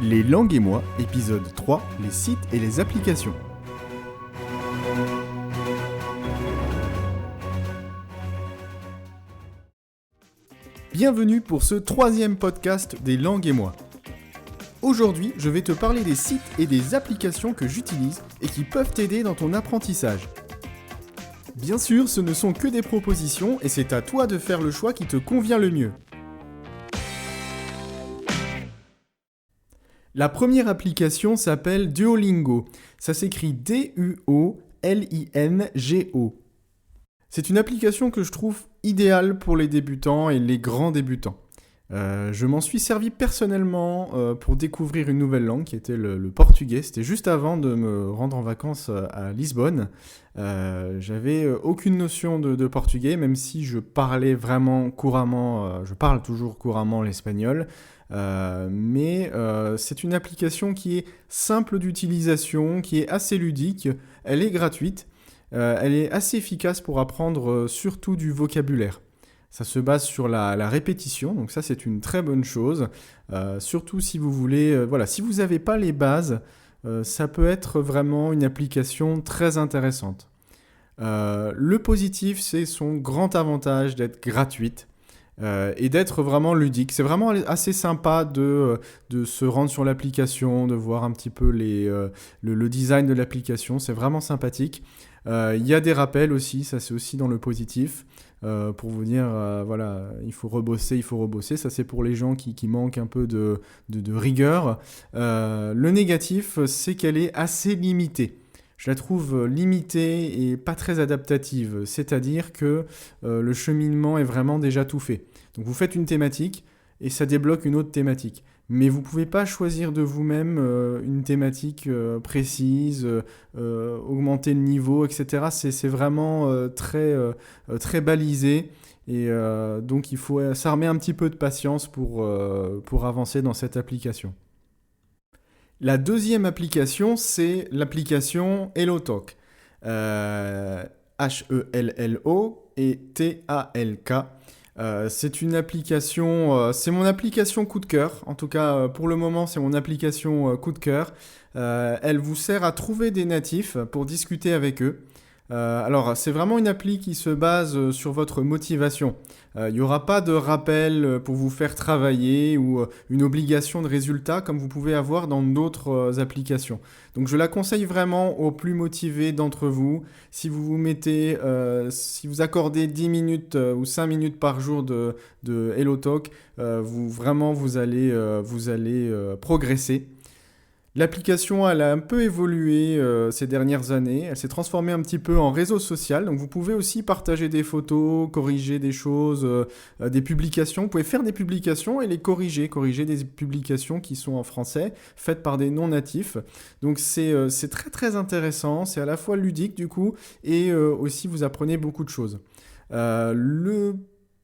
Les langues et moi, épisode 3, les sites et les applications. Bienvenue pour ce 3e podcast des langues et moi. Aujourd'hui, je vais te parler des sites et des applications que j'utilise et qui peuvent t'aider dans ton apprentissage. Bien sûr, ce ne sont que des propositions et c'est à toi de faire le choix qui te convient le mieux. La première application s'appelle Duolingo. Ça s'écrit D-U-O-L-I-N-G-O. C'est une application que je trouve idéale pour les débutants et les grands débutants. Je m'en suis servi personnellement pour découvrir une nouvelle langue qui était le portugais. C'était juste avant de me rendre en vacances à Lisbonne. J'avais aucune notion de portugais, même si je parlais vraiment couramment, je parle toujours couramment l'espagnol. Mais c'est une application qui est simple d'utilisation, qui est assez ludique, elle est gratuite, elle est assez efficace pour apprendre surtout du vocabulaire. Ça se base sur la répétition, donc ça c'est une très bonne chose. Surtout si vous voulez, si vous n'avez pas les bases, ça peut être vraiment une application très intéressante. Le positif, c'est son grand avantage d'être gratuite. Et d'être vraiment ludique. C'est vraiment assez sympa de se rendre sur l'application, de voir un petit peu le design de l'application. C'est vraiment sympathique. Il y a des rappels aussi, ça c'est aussi dans le positif. Pour vous dire, il faut rebosser. Ça c'est pour les gens qui manquent un peu de rigueur. Le négatif, c'est qu'elle est assez limitée. Je la trouve limitée et pas très adaptative, c'est-à-dire que le cheminement est vraiment déjà tout fait. Donc vous faites une thématique et ça débloque une autre thématique. Mais vous ne pouvez pas choisir de vous-même une thématique précise, augmenter le niveau, etc. C'est vraiment très balisé. Et donc il faut s'armer un petit peu de patience pour avancer dans cette application. La deuxième application, c'est l'application HelloTalk. H-E-L-L-O et T-A-L-K. C'est une application, c'est mon application coup de cœur. En tout cas, pour le moment, c'est mon application coup de cœur. Elle vous sert à trouver des natifs pour discuter avec eux. Alors, c'est vraiment une appli qui se base sur votre motivation. Il n'y aura pas de rappel pour vous faire travailler ou une obligation de résultat comme vous pouvez avoir dans d'autres applications. Donc, je la conseille vraiment aux plus motivés d'entre vous. Si vous vous mettez, si vous accordez 10 minutes ou 5 minutes par jour de HelloTalk, vous allez progresser. L'application, elle a un peu évolué ces dernières années. Elle s'est transformée un petit peu en réseau social. Donc, vous pouvez aussi partager des photos, corriger des choses, des publications. Vous pouvez faire des publications et les corriger des publications qui sont en français, faites par des non-natifs. Donc, c'est très, très intéressant. C'est à la fois ludique, du coup, et aussi, vous apprenez beaucoup de choses. Le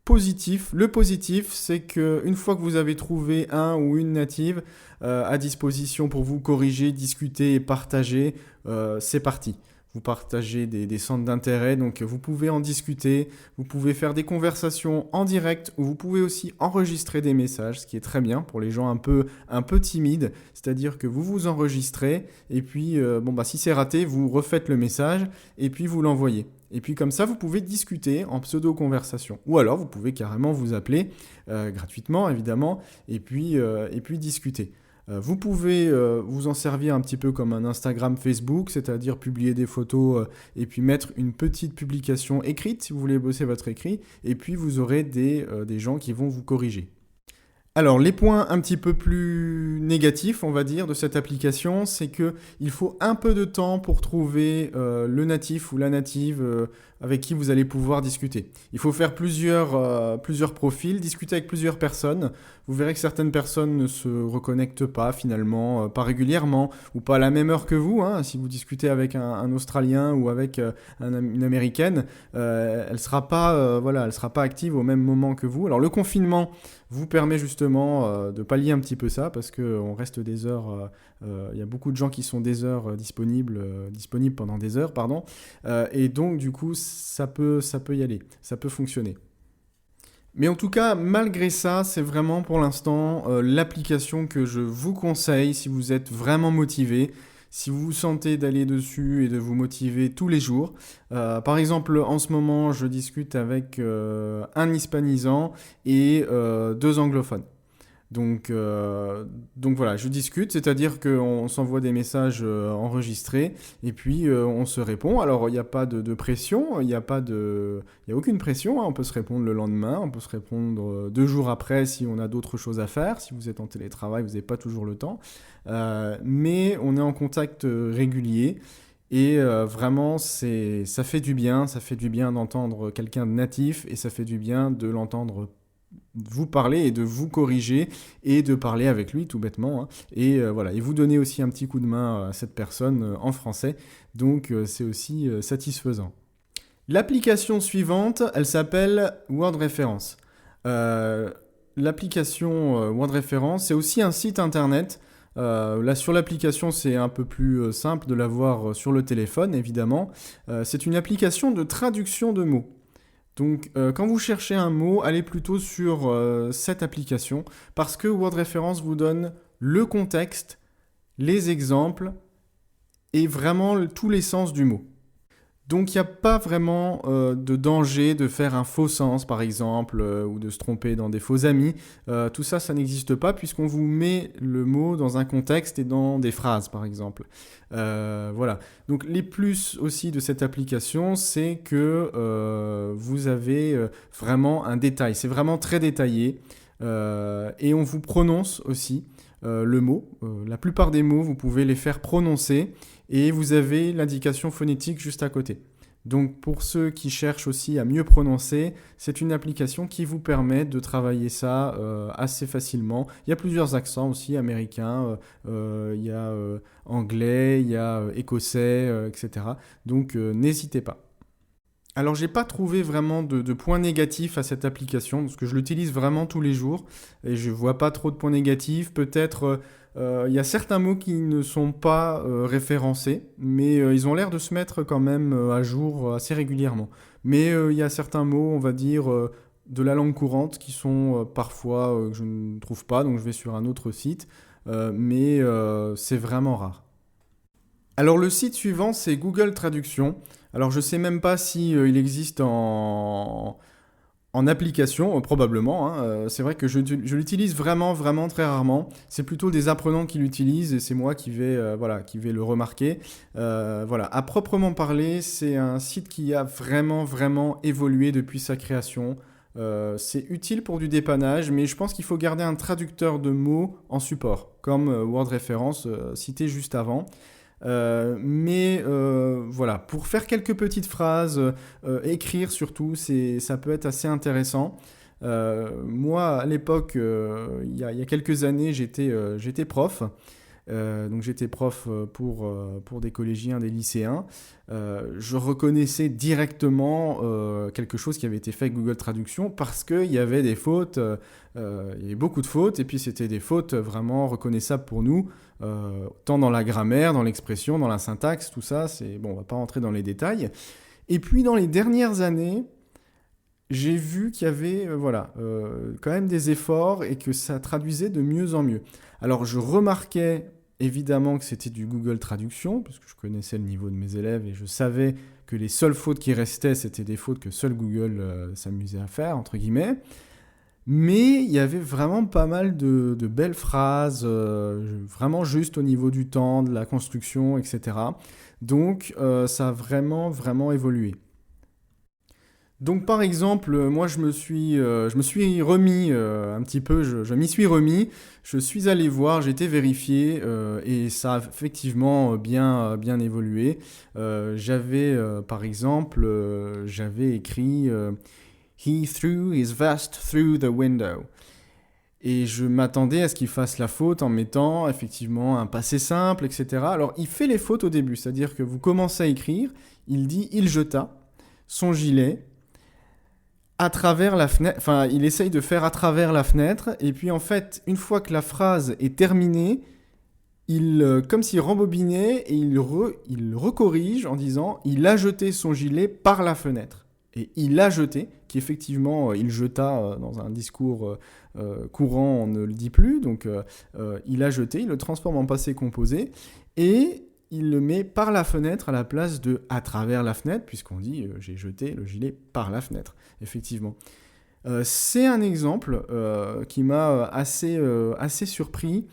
positif, c'est qu'une fois que vous avez trouvé un ou une native à disposition pour vous corriger, discuter et partager, c'est parti. Vous partagez des centres d'intérêt, donc vous pouvez en discuter, vous pouvez faire des conversations en direct ou vous pouvez aussi enregistrer des messages, ce qui est très bien pour les gens un peu timides, c'est-à-dire que vous vous enregistrez et puis si c'est raté, vous refaites le message et puis vous l'envoyez. Et puis comme ça, vous pouvez discuter en pseudo-conversation. Ou alors, vous pouvez carrément vous appeler, gratuitement évidemment, et puis discuter. Vous pouvez vous en servir un petit peu comme un Instagram Facebook, c'est-à-dire publier des photos et puis mettre une petite publication écrite si vous voulez bosser votre écrit, et puis vous aurez des gens qui vont vous corriger. Alors, les points un petit peu plus négatifs, on va dire, de cette application, c'est qu'il faut un peu de temps pour trouver le natif ou la native avec qui vous allez pouvoir discuter. Il faut faire plusieurs profils, discuter avec plusieurs personnes. Vous verrez que certaines personnes ne se reconnectent pas finalement, pas régulièrement, ou pas à la même heure que vous. Si vous discutez avec un Australien ou avec une Américaine, elle sera pas active au même moment que vous. Alors, le confinement vous permet justement de pallier un petit peu ça parce qu'on reste des heures, il y a beaucoup de gens qui sont des heures disponibles pendant des heures, et donc du coup ça peut y aller, ça peut fonctionner. Mais en tout cas, malgré ça, c'est vraiment pour l'instant l'application que je vous conseille si vous êtes vraiment motivé, si vous vous sentez d'aller dessus et de vous motiver tous les jours. Par exemple, en ce moment, je discute avec un hispanisant et deux anglophones. Donc, euh, donc voilà, je discute, c'est-à-dire qu'on s'envoie des messages enregistrés et puis on se répond. Alors il n'y a pas de pression, il y a aucune pression, hein. On peut se répondre le lendemain, on peut se répondre 2 jours après si on a d'autres choses à faire. Si vous êtes en télétravail, vous n'avez pas toujours le temps. Mais on est en contact régulier et vraiment ça fait du bien, ça fait du bien d'entendre quelqu'un de natif et ça fait du bien de l'entendre vous parler et de vous corriger et de parler avec lui tout bêtement, hein. Et voilà, et vous donner aussi un petit coup de main à cette personne en français. Donc c'est aussi satisfaisant. L'application suivante, elle s'appelle Word Reference. Euh, L'application Word Reference, c'est aussi un site internet. Là, sur l'application, c'est un peu plus simple de l'avoir sur le téléphone, évidemment. C'est une application de traduction de mots. Donc, quand vous cherchez un mot, allez plutôt sur cette application parce que Word Reference vous donne le contexte, les exemples et vraiment tous les sens du mot. Donc il n'y a pas vraiment de danger de faire un faux sens, par exemple, ou de se tromper dans des faux amis. Tout ça, ça n'existe pas puisqu'on vous met le mot dans un contexte et dans des phrases, par exemple. Voilà. Donc les plus aussi de cette application, c'est que vous avez vraiment un détail. C'est vraiment très détaillé. Et on vous prononce aussi le mot. La plupart des mots, vous pouvez les faire prononcer et vous avez l'indication phonétique juste à côté. Donc pour ceux qui cherchent aussi à mieux prononcer, c'est une application qui vous permet de travailler ça assez facilement. Il y a plusieurs accents aussi, américains, il y a anglais, il y a écossais, etc. Donc n'hésitez pas. Alors j'ai pas trouvé vraiment de points négatifs à cette application parce que je l'utilise vraiment tous les jours et je vois pas trop de points négatifs. Peut-être il y a certains mots qui ne sont pas référencés, mais ils ont l'air de se mettre quand même à jour assez régulièrement. Mais il y a certains mots, on va dire, de la langue courante qui sont parfois que je ne trouve pas, donc je vais sur un autre site, mais c'est vraiment rare. Alors le site suivant, c'est Google Traduction. Alors je sais même pas si il existe en application, probablement, hein. C'est vrai que je l'utilise vraiment, vraiment très rarement. C'est plutôt des apprenants qui l'utilisent et c'est moi voilà, qui vais le remarquer. Voilà, à proprement parler, c'est un site qui a vraiment, vraiment évolué depuis sa création. C'est utile pour du dépannage, mais je pense qu'il faut garder un traducteur de mots en support, comme Word Référence cité juste avant. Mais voilà, pour faire quelques petites phrases, écrire surtout, ça peut être assez intéressant. Moi, à l'époque, il y a quelques années, j'étais prof. Donc j'étais prof pour des collégiens, des lycéens. Je reconnaissais directement quelque chose qui avait été fait avec Google Traduction parce qu'il y avait des fautes, il y avait beaucoup de fautes, et puis c'était des fautes vraiment reconnaissables pour nous, tant dans la grammaire, dans l'expression, dans la syntaxe, tout ça. Bon, on va pas rentrer dans les détails. Et puis dans les dernières années, j'ai vu qu'il y avait voilà, quand même des efforts et que ça traduisait de mieux en mieux. Alors je remarquais évidemment que c'était du Google Traduction, parce que je connaissais le niveau de mes élèves et je savais que les seules fautes qui restaient, c'était des fautes que seul Google s'amusait à faire, entre guillemets. Mais il y avait vraiment pas mal de belles phrases, vraiment juste au niveau du temps, de la construction, etc. Donc ça a vraiment, vraiment évolué. Donc par exemple, moi je me suis remis un petit peu, je m'y suis remis, je suis allé voir, j'ai été vérifié et ça a effectivement bien évolué. Par exemple, j'avais écrit He threw his vest through the window. Et je m'attendais à ce qu'il fasse la faute en mettant effectivement un passé simple, etc. Alors il fait les fautes au début, c'est-à-dire que vous commencez à écrire, il dit il jeta son gilet à travers la fenêtre, enfin, il essaye de faire à travers la fenêtre, et puis en fait, une fois que la phrase est terminée, comme s'il rembobinait, et il recorrige en disant, il a jeté son gilet par la fenêtre. Et il a jeté, qu'effectivement il jeta dans un discours courant, on ne le dit plus, donc il a jeté, il le transforme en passé composé, et il le met par la fenêtre à la place de à travers la fenêtre, puisqu'on dit j'ai jeté le gilet par la fenêtre, effectivement. C'est un exemple qui m'a assez surpris.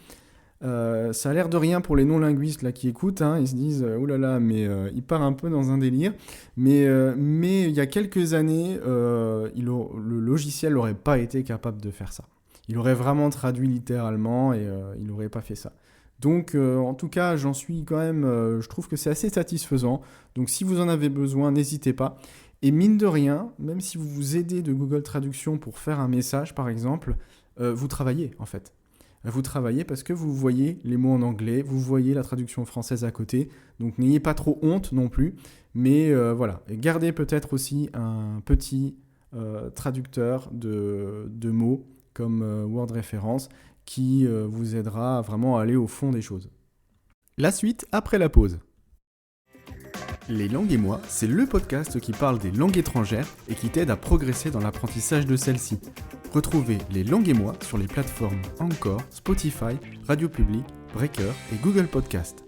Ça a l'air de rien pour les non-linguistes là, qui écoutent, hein, ils se disent « Oh là là, mais il part un peu dans un délire ». Mais il y a quelques années, le logiciel n'aurait pas été capable de faire ça. Il aurait vraiment traduit littéralement et il n'aurait pas fait ça. Donc en tout cas, j'en suis quand même, je trouve que c'est assez satisfaisant. Donc si vous en avez besoin, n'hésitez pas. Et mine de rien, même si vous vous aidez de Google Traduction pour faire un message par exemple, vous travaillez en fait. Vous travaillez parce que vous voyez les mots en anglais, vous voyez la traduction française à côté, donc n'ayez pas trop honte non plus, mais voilà. Et gardez peut-être aussi un petit traducteur de mots comme Word Référence qui vous aidera vraiment à aller au fond des choses. La suite après la pause. Les langues et moi, c'est le podcast qui parle des langues étrangères et qui t'aide à progresser dans l'apprentissage de celles-ci. Retrouvez Les langues et moi sur les plateformes Anchor, Spotify, Radio Public, Breaker et Google Podcast.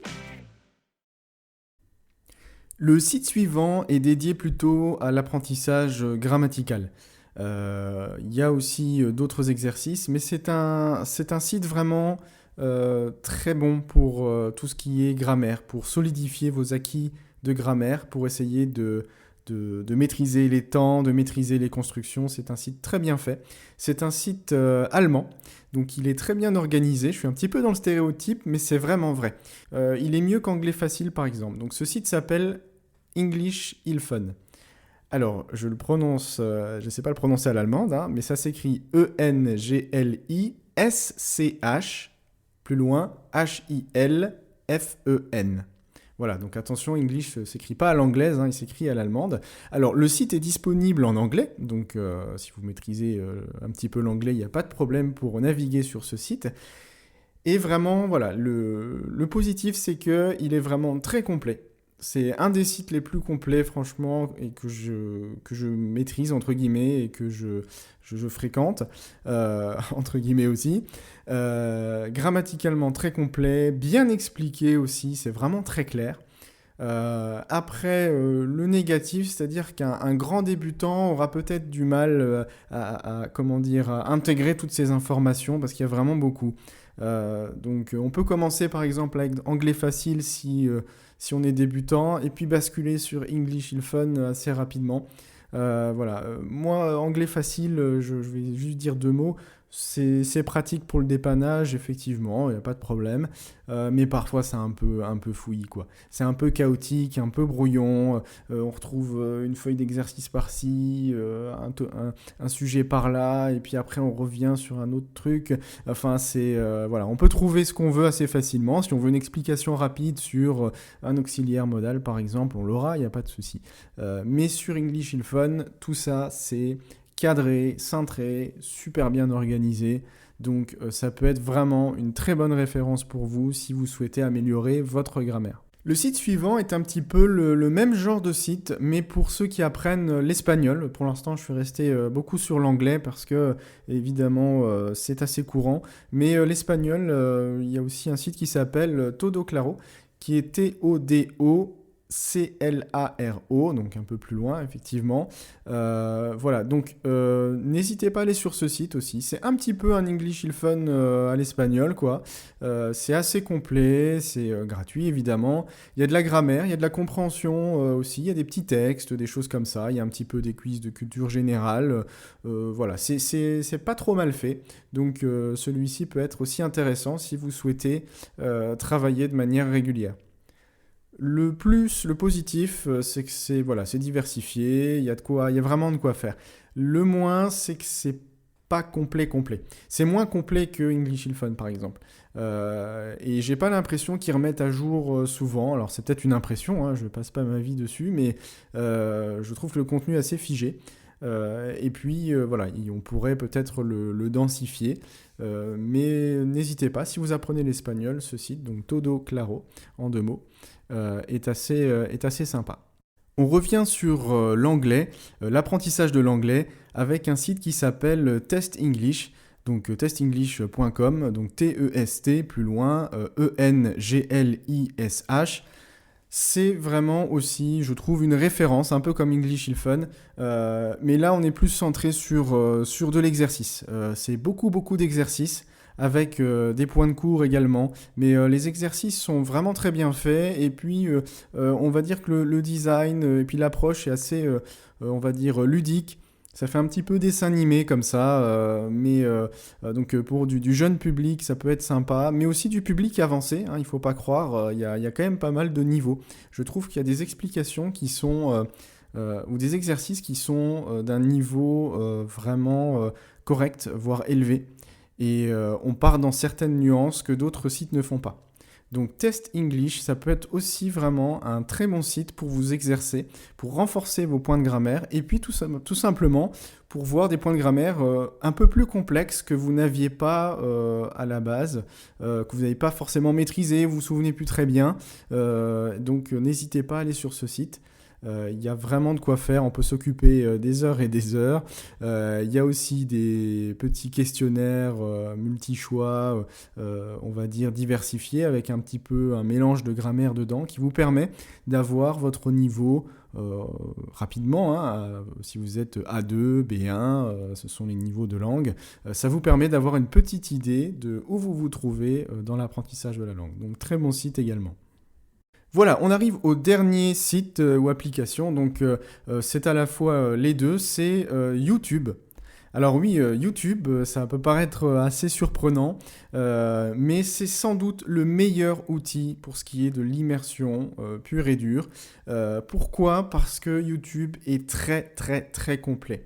Le site suivant est dédié plutôt à l'apprentissage grammatical. Il y a aussi d'autres exercices, mais c'est un site vraiment très bon pour tout ce qui est grammaire, pour solidifier vos acquis de grammaire, pour essayer de maîtriser les temps, de maîtriser les constructions. C'est un site très bien fait. C'est un site allemand, donc il est très bien organisé. Je suis un petit peu dans le stéréotype, mais c'est vraiment vrai. Il est mieux qu'Anglais Facile, par exemple. Donc ce site s'appelle English Hilfen. Alors, je le prononce, je ne sais pas le prononcer à l'allemande, hein, mais ça s'écrit English, plus loin, Hilfen. Voilà, donc attention, English ne s'écrit pas à l'anglaise, hein, il s'écrit à l'allemande. Alors, le site est disponible en anglais, donc si vous maîtrisez un petit peu l'anglais, il n'y a pas de problème pour naviguer sur ce site. Et vraiment, voilà, le positif, c'est qu'il est vraiment très complet. C'est un des sites les plus complets, franchement, et que je maîtrise, entre guillemets, et que je fréquente, entre guillemets aussi. Grammaticalement très complet, bien expliqué aussi, c'est vraiment très clair. Après, le négatif, c'est-à-dire qu'un grand débutant aura peut-être du mal comment dire, à intégrer toutes ces informations, parce qu'il y a vraiment beaucoup. Donc on peut commencer par exemple avec anglais facile si on est débutant, et puis basculer sur English Hilfen assez rapidement. Voilà. Moi, anglais facile, je vais juste dire 2 mots. C'est pratique pour le dépannage, effectivement, il n'y a pas de problème. Mais parfois, c'est un peu fouillis, quoi. C'est un peu chaotique, un peu brouillon. On retrouve une feuille d'exercice par-ci, un sujet par-là, et puis après, on revient sur un autre truc. Enfin, voilà. On peut trouver ce qu'on veut assez facilement. Si on veut une explication rapide sur un auxiliaire modal, par exemple, on l'aura, il n'y a pas de souci. Mais sur English Hilfen, tout ça, c'est cadré, cintré, super bien organisé. Donc ça peut être vraiment une très bonne référence pour vous si vous souhaitez améliorer votre grammaire. Le site suivant est un petit peu le même genre de site, mais pour ceux qui apprennent l'espagnol. Pour l'instant, je suis resté beaucoup sur l'anglais parce que, évidemment, c'est assez courant. Mais l'espagnol, il y a aussi un site qui s'appelle Todo Claro, qui est T-O-D-O C-L-A-R-O, donc un peu plus loin, effectivement. Voilà, donc n'hésitez pas à aller sur ce site aussi. C'est un petit peu un English Hilfen à l'espagnol, quoi. C'est assez complet, c'est gratuit, évidemment. Il y a de la grammaire, il y a de la compréhension aussi, il y a des petits textes, des choses comme ça. Il y a un petit peu des quiz de culture générale. Voilà, c'est pas trop mal fait. Donc celui-ci peut être aussi intéressant si vous souhaitez travailler de manière régulière. Le positif, c'est que c'est diversifié, il y a vraiment de quoi faire. Le moins, c'est que c'est pas complet. C'est moins complet que English Hilfen, par exemple. Et j'ai pas l'impression qu'ils remettent à jour souvent. Alors c'est peut-être une impression, hein, je passe pas ma vie dessus, mais je trouve le contenu assez figé. Et puis voilà, on pourrait peut-être le densifier. Mais n'hésitez pas, si vous apprenez l'espagnol, ce site, donc Todo Claro, en 2 mots, est assez sympa. On revient sur l'anglais, l'apprentissage de l'anglais, avec un site qui s'appelle Test English, donc testenglish.com, donc T-E-S-T, plus loin, E-N-G-L-I-S-H. C'est vraiment aussi, je trouve, une référence, un peu comme English il Fun, mais là on est plus centré sur de l'exercice. C'est beaucoup d'exercices, avec des points de cours également, mais les exercices sont vraiment très bien faits, et puis on va dire que le design et puis l'approche est assez, on va dire, ludique. Ça fait un petit peu dessin animé comme ça, mais donc pour du jeune public, ça peut être sympa, mais aussi du public avancé, hein, il ne faut pas croire, il y a quand même pas mal de niveaux. Je trouve qu'il y a des explications qui sont, ou des exercices qui sont d'un niveau vraiment correct, voire élevé, et on part dans certaines nuances que d'autres sites ne font pas. Donc Test English, ça peut être aussi vraiment un très bon site pour vous exercer, pour renforcer vos points de grammaire, et puis tout simplement pour voir des points de grammaire un peu plus complexes que vous n'aviez pas à la base, que vous n'avez pas forcément maîtrisé, vous vous souvenez plus très bien. Donc n'hésitez pas à aller sur ce site. Il y a vraiment de quoi faire, on peut s'occuper des heures et des heures. Il y a aussi des petits questionnaires multi-choix, on va dire diversifiés, avec un petit peu un mélange de grammaire dedans qui vous permet d'avoir votre niveau rapidement, hein, si vous êtes A2, B1, ce sont les niveaux de langue. Ça vous permet d'avoir une petite idée de où vous vous trouvez dans l'apprentissage de la langue. Donc très bon site également. Voilà, on arrive au dernier site ou application, donc c'est à la fois les deux, c'est YouTube. Alors oui, YouTube, ça peut paraître assez surprenant, mais c'est sans doute le meilleur outil pour ce qui est de l'immersion pure et dure. Pourquoi ? Parce que YouTube est très complet.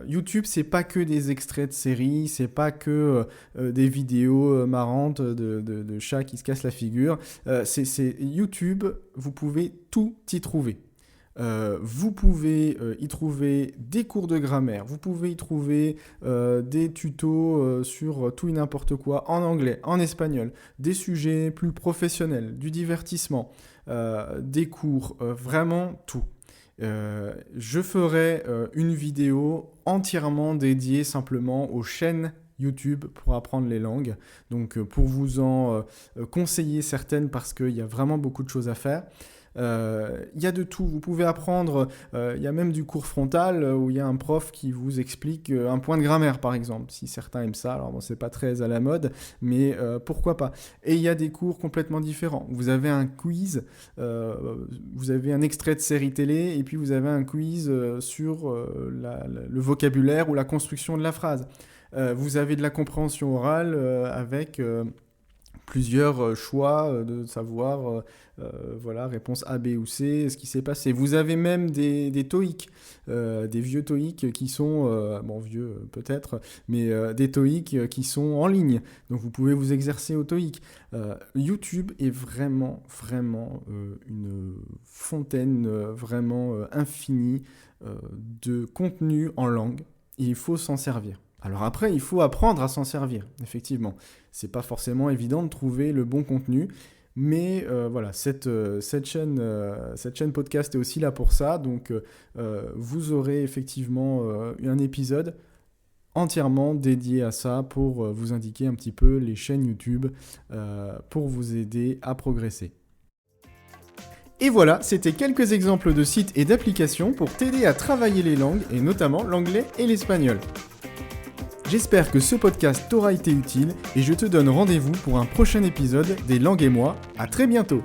YouTube, c'est pas que des extraits de séries, c'est pas que des vidéos marrantes de chats qui se cassent la figure. C'est YouTube, vous pouvez tout y trouver. Vous pouvez y trouver des cours de grammaire, vous pouvez y trouver des tutos sur tout et n'importe quoi en anglais, en espagnol, des sujets plus professionnels, du divertissement, des cours, vraiment tout. Je ferai une vidéo entièrement dédiée simplement aux chaînes YouTube pour apprendre les langues. Donc pour vous en conseiller certaines parce qu'il y a vraiment beaucoup de choses à faire. Il y a de tout, vous pouvez apprendre, il y a même du cours frontal où il y a un prof qui vous explique un point de grammaire par exemple, si certains aiment ça, alors bon c'est pas très à la mode, mais pourquoi pas. Et il y a des cours complètement différents, vous avez un quiz, vous avez un extrait de série télé et puis vous avez un quiz sur le vocabulaire ou la construction de la phrase. Vous avez de la compréhension orale avec plusieurs choix de savoir, voilà, réponse A, B ou C, ce qui s'est passé. Vous avez même des TOEIC, des vieux TOEIC qui sont, bon vieux peut-être, mais des TOEIC qui sont en ligne. Donc vous pouvez vous exercer au TOEIC. YouTube est vraiment une fontaine vraiment infinie de contenu en langue. Et il faut s'en servir. Alors après, il faut apprendre à s'en servir, effectivement. C'est pas forcément évident de trouver le bon contenu, mais voilà, cette chaîne podcast est aussi là pour ça, donc vous aurez effectivement un épisode entièrement dédié à ça pour vous indiquer un petit peu les chaînes YouTube pour vous aider à progresser. Et voilà, c'était quelques exemples de sites et d'applications pour t'aider à travailler les langues, et notamment l'anglais et l'espagnol. J'espère que ce podcast t'aura été utile et je te donne rendez-vous pour un prochain épisode des Langues et moi. À très bientôt.